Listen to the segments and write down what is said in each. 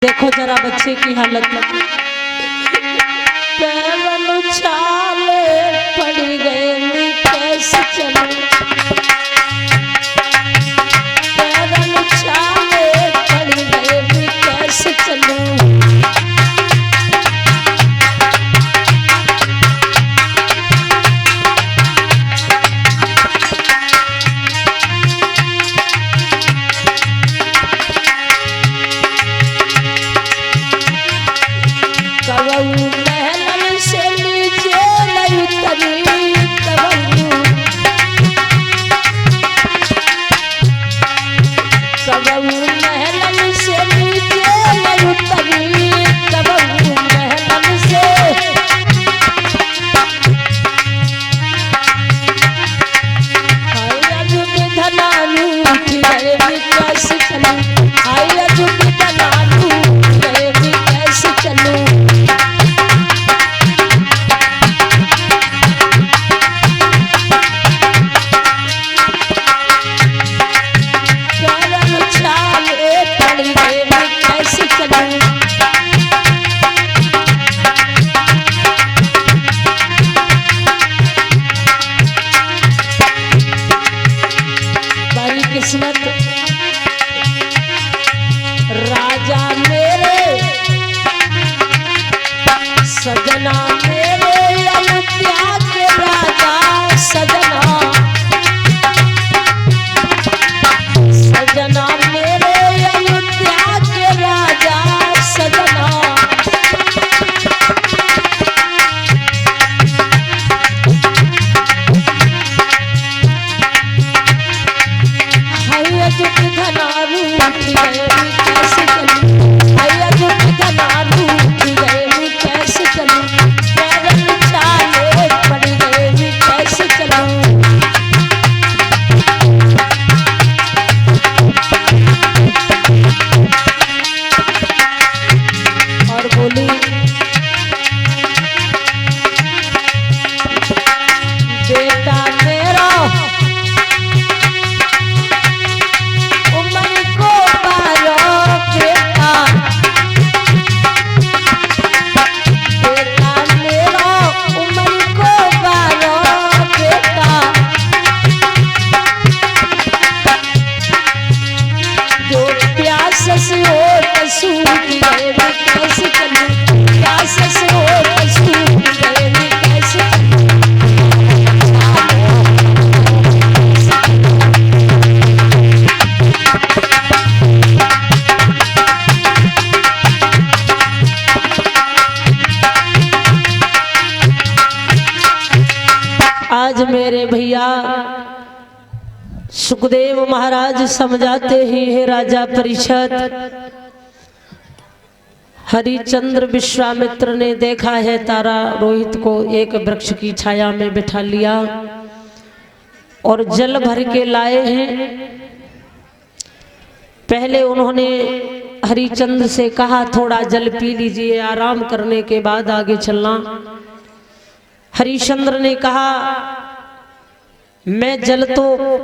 देखो जरा बच्चे की हालत पैरन छाले पड़ गए मैं कैसे चलूं, पैरन छाले पड़ गए मैं कैसे चलूं। किस्मत राजा मेरे सजना मेरे अयोध्या के राजा सजना, सजना मेरे अयोध्या के राजा सजना। आज मेरे भैया सुखदेव महाराज समझाते ही है राजा परिषद, हरिचंद्र विश्वामित्र ने देखा है तारा रोहित को एक वृक्ष की छाया में बिठा लिया और जल भर के लाए हैं। पहले उन्होंने हरिचंद्र से कहा थोड़ा जल पी लीजिए, आराम करने के बाद आगे चलना। हरिश्चंद्र ने कहा मैं जल तो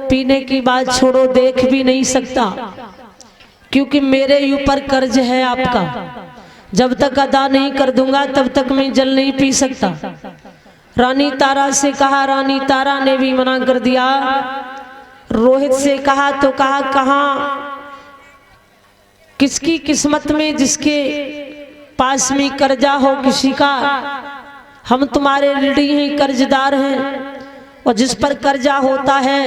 पीने की बात छोड़ो देख भी नहीं सकता, क्योंकि मेरे ऊपर कर्ज है आपका, जब तक अदा नहीं कर दूंगा तब तक मैं जल नहीं पी सकता। रानी तारा से कहा, रानी तारा ने भी मना कर दिया। रोहित से कहा तो कहा कहाँ किसकी किस्मत में जिसके पास में कर्जा हो किसी का, हम तुम्हारे ऋणी हैं, कर्जदार हैं, और जिस पर कर्जा होता है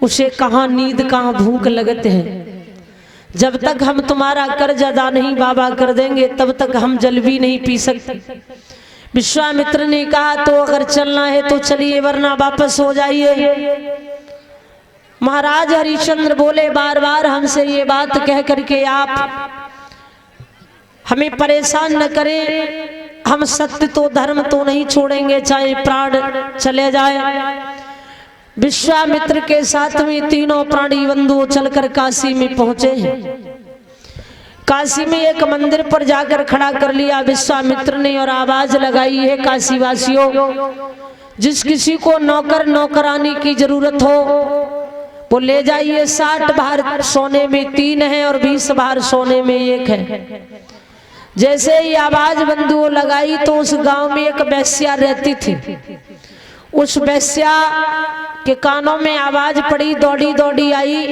उसे कहाँ नींद कहाँ भूख लगते हैं। जब तक हम तुम्हारा कर्ज अदा नहीं बाबा कर देंगे तब तक हम जल भी नहीं पी सकते। विश्वामित्र ने कहा तो अगर चलना है तो चलिए, वरना वापस हो जाइए। महाराज हरिश्चंद्र बोले बार बार हमसे ये बात कह करके आप हमें परेशान न करें, हम सत्य तो धर्म तो नहीं छोड़ेंगे चाहे प्राण चले जाए। विश्वामित्र के साथ में तीनों प्राणी बंधु चलकर काशी में पहुंचे हैं। काशी में एक मंदिर पर जाकर खड़ा कर लिया विश्वामित्र ने और आवाज लगाई है, काशी वासियों जिस किसी को नौकर नौकरानी की जरूरत हो वो ले जाइए 60 भार सोने में 3 है और 20 भार सोने में 1 है। जैसे ही आवाज बंधुओं लगाई तो उस गांव में एक वेश्या रहती थी। उस वेश्या के कानों में आवाज पड़ी, दौड़ी दौड़ी आई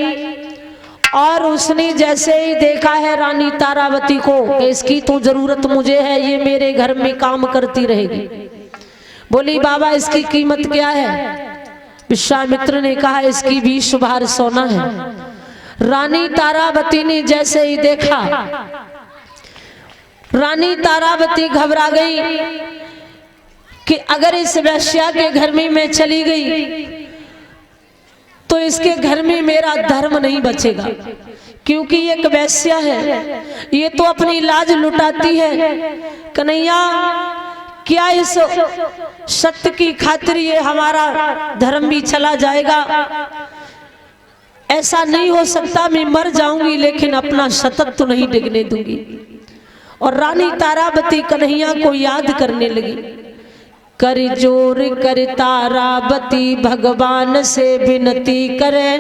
और उसने जैसे ही देखा है रानी तारावती को कि इसकी तो जरूरत मुझे है, ये मेरे घर में काम करती रहेगी। बोली बाबा इसकी कीमत क्या है? विश्वामित्र ने कहा इसकी 20 भार सोना है। रानी तारावती ने जैसे ही देखा, रानी तारावती घबरा गई कि अगर इस वेश्या के घर में मैं चली गई तो इसके घर में मेरा धर्म नहीं बचेगा, क्योंकि एक वेश्या है, ये तो अपनी लाज लुटाती है। कन्हैया क्या इस सत्य की खातिर ये हमारा धर्म भी चला जाएगा? ऐसा नहीं हो सकता, मैं मर जाऊंगी लेकिन अपना सतत तो नहीं डिगने दूंगी। और रानी तारावती कन्हैया को याद करने लगी। कर जोर कर तारावती भगवान से विनती करे,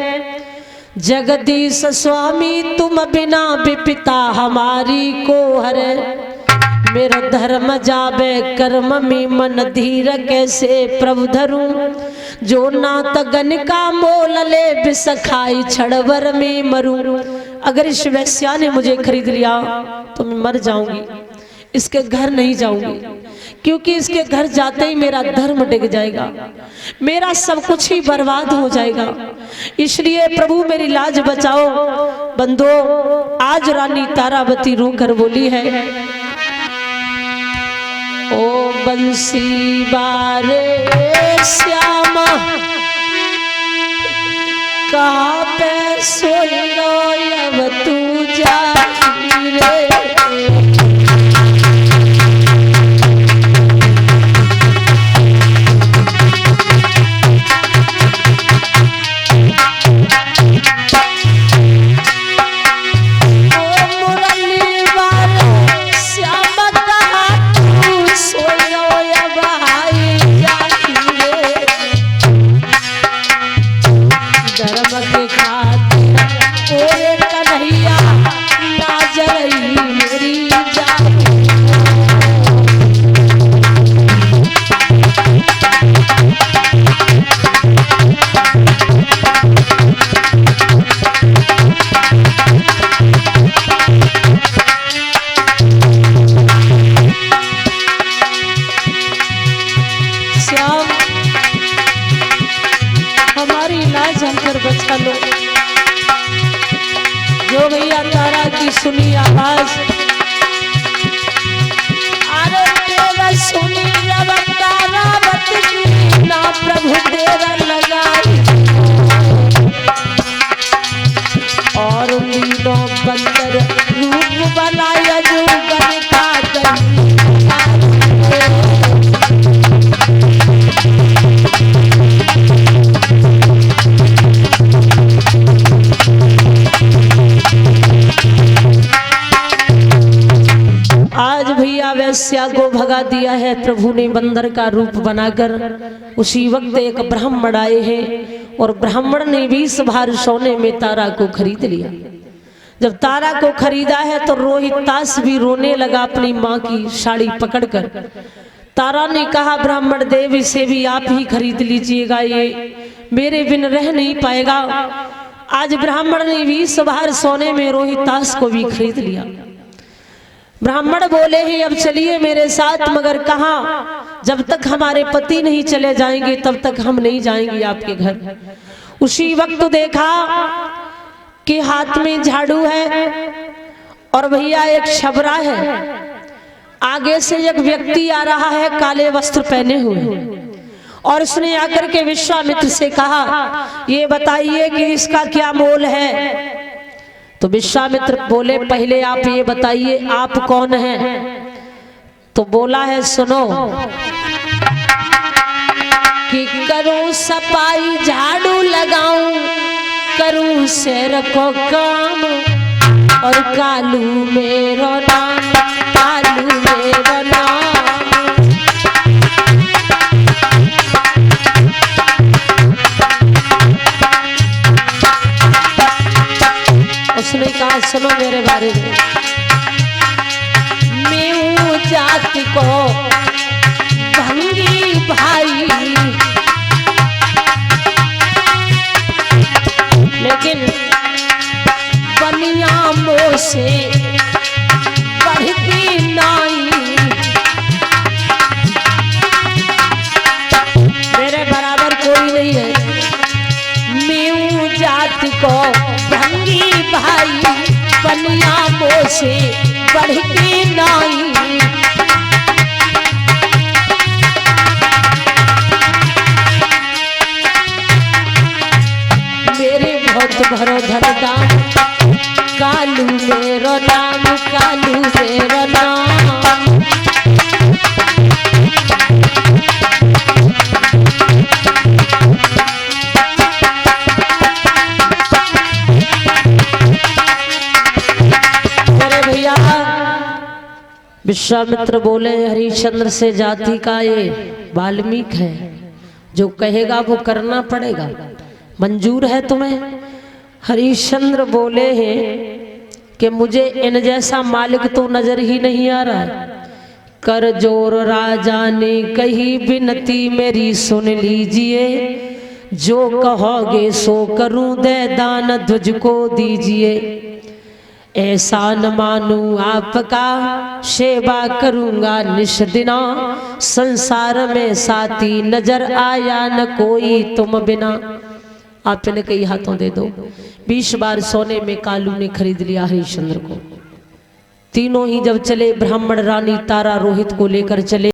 जगदीश स्वामी तुम बिना विपिता हमारी को हरे। मेरा धर्म जाबे कर्म में मन धीर कैसे प्रभु धरूं, जो नात गन का मोल ले बिसखाई छड़वर में मरूं। अगर इस वेश्या ने मुझे खरीद लिया तो मैं मर जाऊंगी, इसके घर नहीं जाऊंगी, क्योंकि इसके घर जाते ही मेरा धर्म डिग जाएगा, मेरा सब कुछ ही बर्बाद हो जाएगा। इसलिए प्रभु मेरी लाज बचाओ। बंदो आज रानी तारावती रोकर बोली है, ओ बंसी बारे श्यामा कहाँ पे सोलो अब तू जा रे। बचा लो। जो भैया तारा की सुनी आवाज, अरे तेरा सुनी जब तारावत की ना प्रभु तेरा लगाई, और लीलो बंदर रूप बनाया जो गन का आज भैया वेश्या को भगा दिया है प्रभु ने बंदर का रूप बनाकर। उसी वक्त एक ब्राह्मण आए हैं और ब्राह्मण ने 20 भार सोने में तारा को खरीद लिया। जब तारा को खरीदा है तो रोहितास भी रोने लगा अपनी माँ की साड़ी पकड़कर। तारा ने कहा ब्राह्मण देव इसे भी आप ही खरीद लीजिएगा, ये मेरे बिन रह नहीं पाएगा। आज ब्राह्मण ने 20 भार सोने में रोहितास को भी खरीद लिया। ब्राह्मण बोले हैं अब चलिए मेरे साथ, मगर कहाँ? जब तक हमारे पति नहीं चले जाएंगे तब तक हम नहीं जाएंगे आपके घर। उसी वक्त देखा कि हाथ में झाड़ू है और भैया एक छबरा है। आगे से एक व्यक्ति आ रहा है काले वस्त्र पहने हुए, और उसने आकर के विश्वामित्र से कहा ये बताइए कि इसका क्या मोल है। तो विश्वामित्र बोले पहले आप ये बताइए आप कौन हैं? तो बोला है सुनो कि करूं सफाई झाड़ू लगाऊं, करूं शेर को काम, और कालू मेरो नाम, कालू मेरो नाम। जाति को भंगी भाई। लेकिन बनिया मोह से बढ़ती नाई, मेरे बराबर कोई नहीं है। मेऊ जाति को भंगी भाई, बनिया मोह से बढ़ती नाई। मेरे बहुत भरो धन दाम, कालू मेरो नाम, कालू मेरो नाम। मेरे भैया विश्वामित्र बोले हरिश्चंद्र से जाति का ये वाल्मीकि है, जो कहेगा वो करना पड़ेगा, मंजूर है तुम्हें? हरिश्चंद्र बोले हैं कि मुझे इन जैसा मालिक तो नजर ही नहीं आ रहा है। कर जोर राजा ने कही विनती मेरी सुन लीजिए, जो कहोगे सो करूं दे दान ध्वज को दीजिए। ऐसा न मानूं आपका सेवा करूंगा निष्दिना, संसार में साथी नजर आया न कोई तुम बिना। आप इन्हें कई हाथों दे दो। 20 बार सोने में कालू ने खरीद लिया हरिश्चंद्र को। तीनों ही जब चले, ब्राह्मण रानी तारा रोहित को लेकर चले।